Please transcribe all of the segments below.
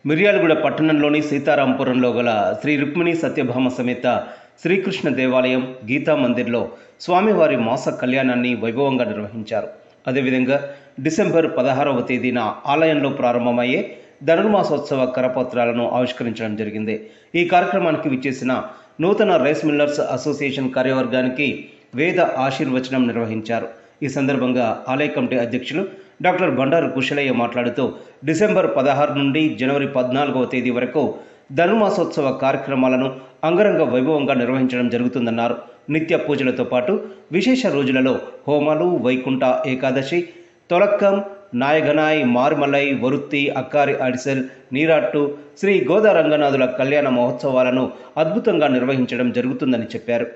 మిర్యాలగూడ పట్టణంలోని సీతారాంపురంలో గల శ్రీ రుక్మిణి సత్యభామ సమేత శ్రీకృష్ణ దేవాలయం గీతా మందిర్లో స్వామివారి మాస కళ్యాణాన్ని వైభవంగా నిర్వహించారు. అదేవిధంగా డిసెంబర్ 16వ తేదీన ఆలయంలో ప్రారంభమయ్యే ధనుర్మాసోత్సవ కరపత్రాలను ఆవిష్కరించడం జరిగింది. ఈ కార్యక్రమానికి విచ్చేసిన నూతన రైస్ మిల్లర్స్ అసోసియేషన్ కార్యవర్గానికి వేద ఆశీర్వచనం నిర్వహించారు. ఈ సందర్భంగా ఆలయ కమిటీ అధ్యక్షులు డాక్టర్ బండారు కుశలయ్య మాట్లాడుతూ డిసెంబర్ 16 నుండి జనవరి 14వ తేదీ వరకు ధనుర్మాసోత్సవ కార్యక్రమాలను అంగరంగ వైభవంగా నిర్వహించడం జరుగుతుందన్నారు. నిత్య పూజలతో పాటు విశేష రోజులలో హోమాలు, వైకుంఠ ఏకాదశి, తొలక్కం, నాయగనాయ్, మార్మలై, వరుత్తి, అక్కారి అడిసెల్, నీరాట్టు, శ్రీ గోదా రంగనాథుల కళ్యాణ మహోత్సవాలను అద్భుతంగా నిర్వహించడం జరుగుతుందని చెప్పారు.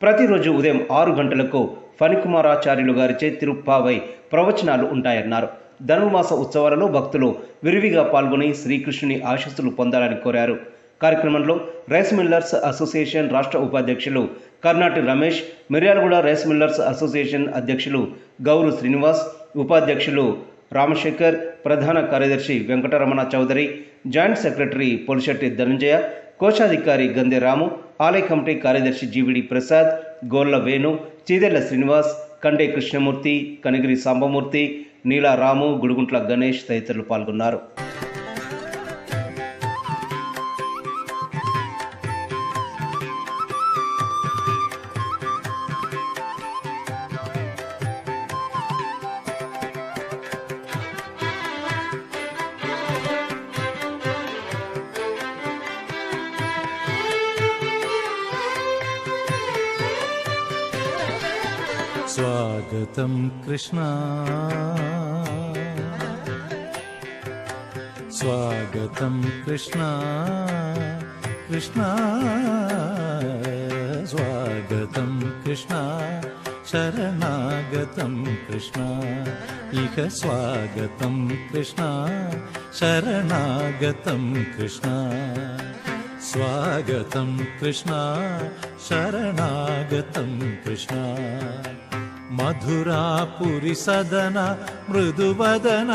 ప్రతిరోజు ఉదయం 6 గంటలకు ఫణికుమారాచార్యులు గారిచే తిరుప్పావై ప్రవచనాలు ఉంటాయన్నారు. ధనుర్మాస ఉత్సవాలలో భక్తులు విరివిగా పాల్గొని శ్రీకృష్ణుని ఆశీస్సులు పొందాలని కోరారు. కార్యక్రమంలో రైస్ మిల్లర్స్ అసోసియేషన్ రాష్ట్ర ఉపాధ్యక్షులు Karnati Ramesh, Miryalaguda rice millers association అధ్యక్షులు గౌరు శ్రీనివాస్, ఉపాధ్యక్షులు రామశేఖర్, ప్రధాన కార్యదర్శి వెంకటరమణ చౌదరి, జాయింట్ సెక్రటరీ పొలిశెట్టి ధనంజయ, కోశాధికారి గంధె రాము, ఆలయ కమిటీ కార్యదర్శి జీవిడి ప్రసాద్, గోళ్ల వేణు, చీదెళ్ల శ్రీనివాస్, కండే కృష్ణమూర్తి, కనిగిరి సాంబమూర్తి, నీలా రాము, గుడుగుంట్ల గణేష్ తదితరులు పాల్గొన్నారు. स्वागतं कृष्णा, स्वागतं कृष्णा, कृष्णा स्वागतं कृष्णा, शरणागतं कृष्णा, इह स्वागतं कृष्णा, शरणागतं कृष्णा, स्वागतं कृष्णा, शरणागतं कृष्णा, मधुरापुरी सदन मृदुवदन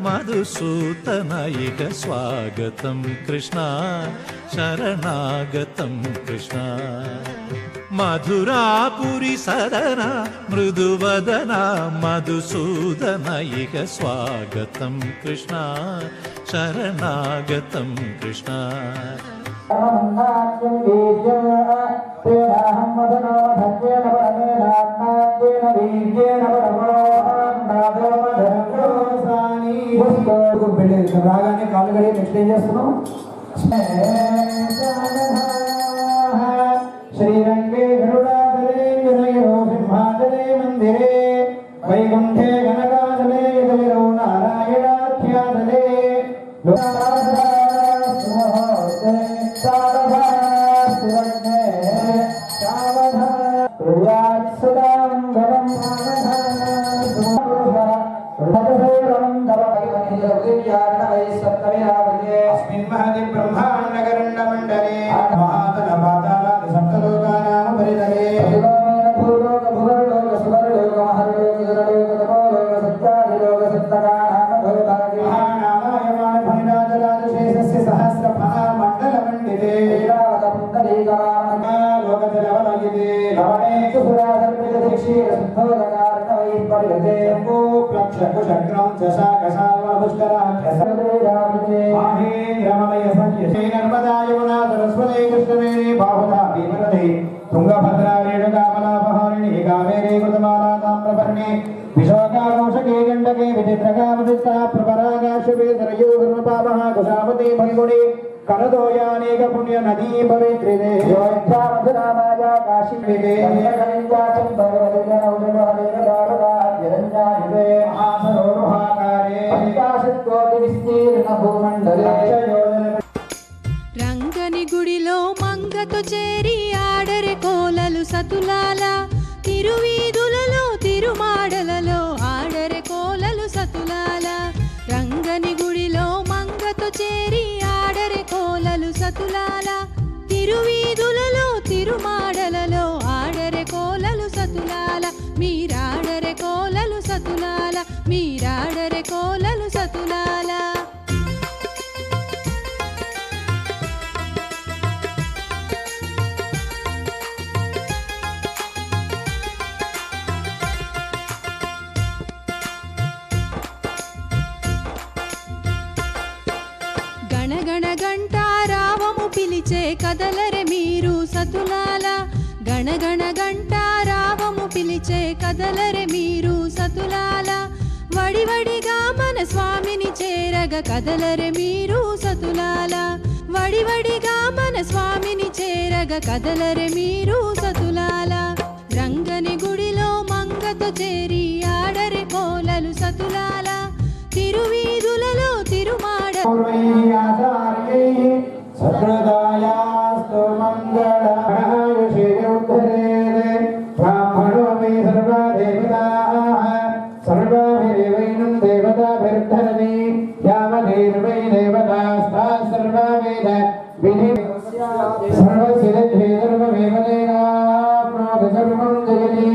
मधुसूदन इह स्वागतं कृष्णा, शरणागतं कृष्णा, मधुरापुरी सदन मृदुवदन मधुसूदन इह स्वागतं कृष्णा, शरणागतं कृष्णा. రాగానే కాళ్ళు గడి నెక్స్ట్ ఏం చేస్తున్నాం? శ్రీరంగే గరుడాదలే వినయో సింహాదలే మందిరే వైకుంఠే గణగాదలే యదవిరో నారాయణాఖ్యాదలే విశోకాఘోషకే గండకే విచిత్రకామదిస్తా ప్రపరాగాశవే సరయో ధర్మపాపః కుశామతే భంగుడి కరదోయానేక పుణ్య నదీ పవిత్రిదే యోధ్యా మధురామాయా కాశీ విదే కలింగాచం భగవతిగణౌజమహదేవదారదార్యరంజాయుదే మహాసరోరుహాకారే ఆకాశత్కోటి విస్తీర్ణ భూమండలే రంగని గుడిలో మంగతో చేరి ఆడరే కోలలు సతులాల, తిరువీధులలో తిరుమాడలలో ఆడరే కోలలు సతులాల. రంగని గుడిలో మంగతో చేరి ఆడరే కోలలు సతులాల, తిరువీధులలో తిరుమాడలలో ఆడరే కోలలు సతులాల. మీరాడరే కోలలు సతులాల, మీరాడరే కోలలు సతులాల. కదలరె మీరు సతులాల గణగణ గంటారావము పిలిచే కదలరె మీరు సతులాల వడివడిగా మన స్వామిని చేరగ కదలరె మీరు సతులాల వడివడిగా మన స్వామిని చేరగ కదలరె మీరు సతులాల రంగని గుడిలో మంగతో చేరి ఆడరె కోలలు సతులాల తిరువీధులలో తిరుమాడ సత్రదాయాస్తు మంగళాయుషేయుద్ధరేదే బ్రాహ్మణో మే సర్వా దేవతాః సర్వాభిరేవైనం దేవతాభిర్ధరణి యావదేర్వై దేవతాస్తాః సర్వా వేద విధి సర్వసిద్ధి సర్వమేవలేనాప్నోతి సర్వం జగతి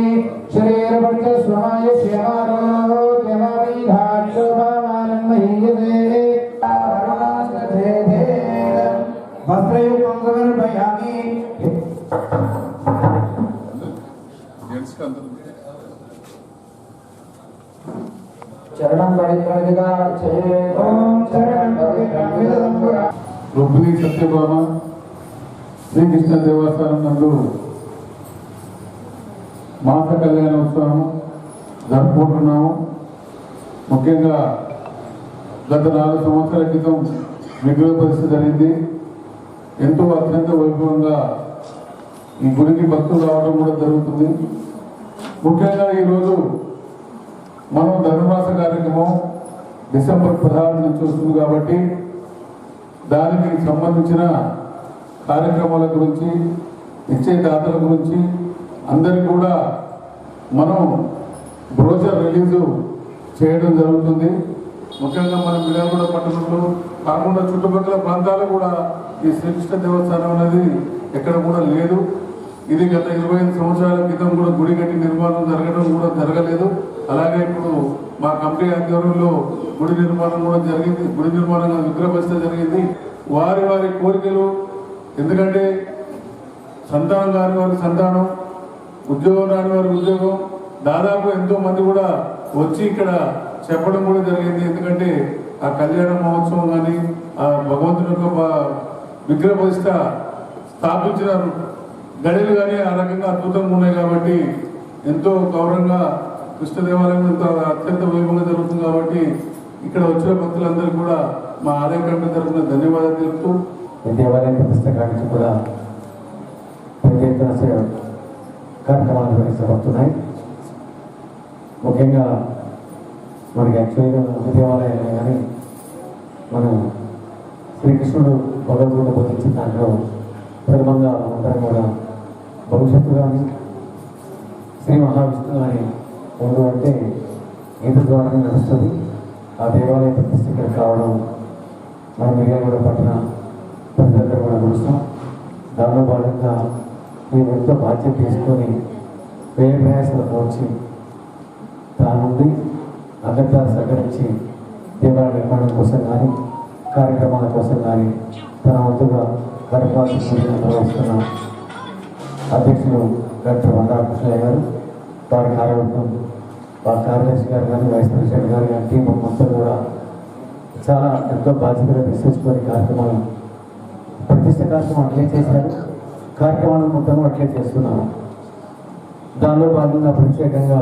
శరీరపంచ స్వమాయుష్యమారోగ్యమావైధాక్షోభామానం మహీయతే వస్త్రయుగం సమర్పయామి చరణం పవిత్రదిగా ఓం చరణం పవిత్రం రుక్మిణి సత్యభామ శ్రీకృష్ణ దేవస్థానం నందు మాస కళ్యాణోత్సవం జరుపుకుంటున్నాము. ముఖ్యంగా గత 4 సంవత్సరాల క్రితం విగ్రహ పరిస్థితి జరిగింది. ఎంతో అత్యంత వైభవంగా ఈ గుడికి భక్తులు రావడం కూడా జరుగుతుంది. ముఖ్యంగా ఈరోజు మనం ధనుర్మాస కార్యక్రమం డిసెంబర్ 16 నుంచి వస్తుంది కాబట్టి దానికి సంబంధించిన కార్యక్రమాల గురించి, ఇచ్చే దాతల గురించి అందరికీ కూడా మనం బ్రోచర్ రిలీజు చేయడం జరుగుతుంది. ముఖ్యంగా మన మిర్యాలగూడ పట్టణంలో కాకుండా చుట్టుపక్కల ప్రాంతాలు కూడా ఈ శ్రీకృష్ణ దేవస్థానం అనేది ఎక్కడ కూడా లేదు. ఇది గత 25 సంవత్సరాల క్రితం కూడా గుడి కట్టి నిర్మాణం జరగడం కూడా జరగలేదు. అలాగే ఇప్పుడు మా కమిటీ ఆధ్వర్యంలో గుడి నిర్మాణం కూడా జరిగింది. గుడి నిర్మాణం విగ్రహ ప్రతిష్ఠ జరిగింది. వారి వారి కోరికలు, ఎందుకంటే సంతానం కాని వారి సంతానం, ఉద్యోగం రాని వారి ఉద్యోగం, దాదాపు ఎంతో మంది కూడా వచ్చి ఇక్కడ చెప్పడం కూడా జరిగింది. ఎందుకంటే ఆ కళ్యాణ మహోత్సవం కానీ ఆ భగవంతుని యొక్క విగ్రహ ప్రతిష్ఠ స్థాపించిన గడిలు కానీ ఆ రకంగా అద్భుతంగా ఉన్నాయి. కాబట్టి ఎంతో గౌరవంగా కృష్ణ దేవాలయం ఎంతో అత్యంత వైభవంగా జరుగుతుంది. కాబట్టి ఇక్కడ వచ్చిన భక్తులందరికీ కూడా మా ఆలయ కమిటీ తరఫున ధన్యవాదాలు తెలుపుతూ దేవాలయం ప్రతిష్ట కాడికి కూడా పెద్ద ఎత్తున కార్యక్రమాలు నిర్వహించబడుతున్నాయి. ముఖ్యంగా మనకి యాక్చువల్గా దేవాలయాలు కానీ మనం శ్రీకృష్ణుడు భగవంతుడు బోధించిన దాంట్లో ప్రథమంగా అందరం కూడా భవిష్యత్తు కానీ శ్రీ మహావిష్ణువు కానీ ఉండు అంటే ఈత ద్వారానే నడుస్తుంది. ఆ దేవాలయ ప్రతిష్ట ఇక్కడికి రావడం మన మిర్యాలగూడ పట్టణ ప్రజలందరూ కూడా చూస్తాం. దానిలో భాగంగా మేము ఎంతో బాధ్యత తీసుకొని వేరే ప్రయాసాలకు వచ్చి దాని నుండి అంతా సహకరించి దేవాలయ నిర్మాణం కోసం కానీ కార్యక్రమాల కోసం కానీ తన వంతుగా కార్యక్రమాలు నిర్వహిస్తున్న అధ్యక్షులు డాక్టర్ వందరాకృష్ణయ్య గారు, వారి కార్యవర్గం, వారి కార్యదర్శి గారు కానీ, వైస్ ప్రెసిడెంట్ గారు కానీ, టీం మొత్తం కూడా చాలా ఎంతో బాధ్యతగా తీసుకొచ్చుకొని కార్యక్రమాలు ప్రతిష్ట కార్యక్రమం అట్లే చేశారు. కార్యక్రమాలు మొత్తం అట్లే చేస్తున్నాము. దానిలో భాగంగా ప్రత్యేకంగా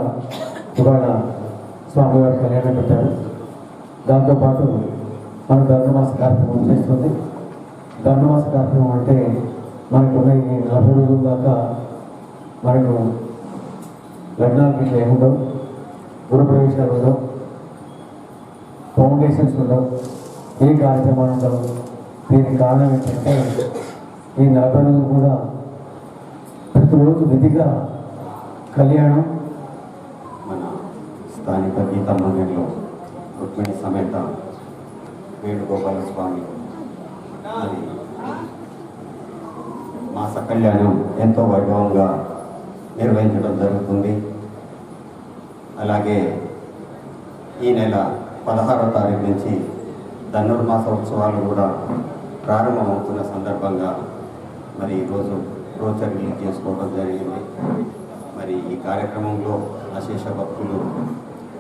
ఇవాళ స్వామివారి కళ్యాణం పెట్టారు. దాంతోపాటు మన ధనుర్మాస కార్యక్రమం చేస్తుంది. ధనుర్మాస కార్యక్రమం అంటే మనకున్న ఈ 40 రోజుల దాకా మనకు లగ్నాలు ఇట్లా ఏముండవు, గృహప్రవేశాలు ఉండవు, ఫౌండేషన్స్ ఉండవు, ఏ కార్యక్రమాలు ఉండవు. దీనికి కారణం ఏంటంటే ఈ 40 రోజులు కూడా ప్రతిరోజు విధిగా కళ్యాణం మన స్థానిక గీతా మందిర్లో రుక్మిణి సమేత వేణుగోపాల స్వామి మరి మాస కళ్యాణం ఎంతో వైభవంగా నిర్వహించడం జరుగుతుంది. అలాగే ఈ నెల 16వ తారీఖు నుంచి ధనుర్మాస ఉత్సవాలు కూడా ప్రారంభమవుతున్న సందర్భంగా మరి ఈరోజు బ్రోచర్ రిలీజ్ చేసుకోవడం జరిగింది. మరి ఈ కార్యక్రమంలో అశేష భక్తులు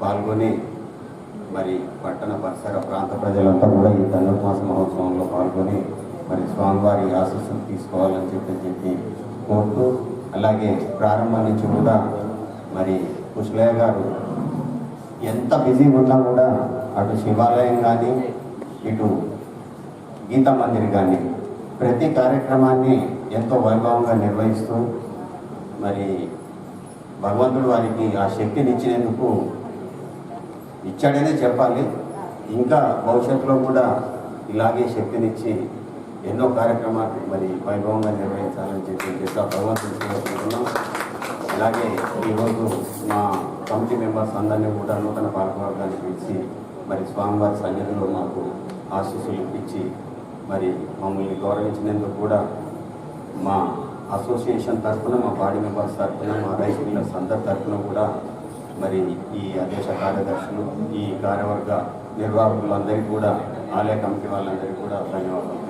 పాల్గొని మరి పట్టణ పరిసర ప్రాంత ప్రజలంతా కూడా ఈ ధనుర్మాస మహోత్సవంలో పాల్గొని మరి స్వామివారి ఆశీస్సులు తీసుకోవాలని చెప్పి కోరుతూ, అలాగే ప్రారంభం నుంచి కూడా మరి కుశలయ్య గారు ఎంత బిజీగా ఉన్నా కూడా అటు శివాలయం కానీ ఇటు గీతా మందిర్ కానీ ప్రతి కార్యక్రమాన్ని ఎంతో వైభవంగా నిర్వహిస్తూ మరి భగవంతుడు వారికి ఆ శక్తిని ఇచ్చినందుకు ఇచ్చాడనే చెప్పాలి. ఇంకా భవిష్యత్తులో కూడా ఇలాగే శక్తినిచ్చి ఎన్నో కార్యక్రమాలు మరి వైభవంగా నిర్వహించాలని చెప్పి భగవంతుడు కోరుకుంటున్నాం. అలాగే ఈరోజు మా కమిటీ మెంబర్స్ అందరినీ కూడా నూతన పాలకవర్గాన్ని పిలిచి మరి స్వామివారి సన్నిధిలో మాకు ఆశీస్సులు ఇప్పించి మరి మమ్మల్ని గౌరవించినందుకు కూడా మా అసోసియేషన్ తరఫున, మా బాడీ మెంబర్స్ తరఫున, మా రైస్ మిల్లర్స్ అందరి తరఫున కూడా మరి ఈ అధ్యక్ష కార్యదర్శులు, ఈ కార్యవర్గ నిర్వాహకులందరికీ కూడా, ఆలయ కమిటీ వాళ్ళందరికీ కూడా ధన్యవాదాలు.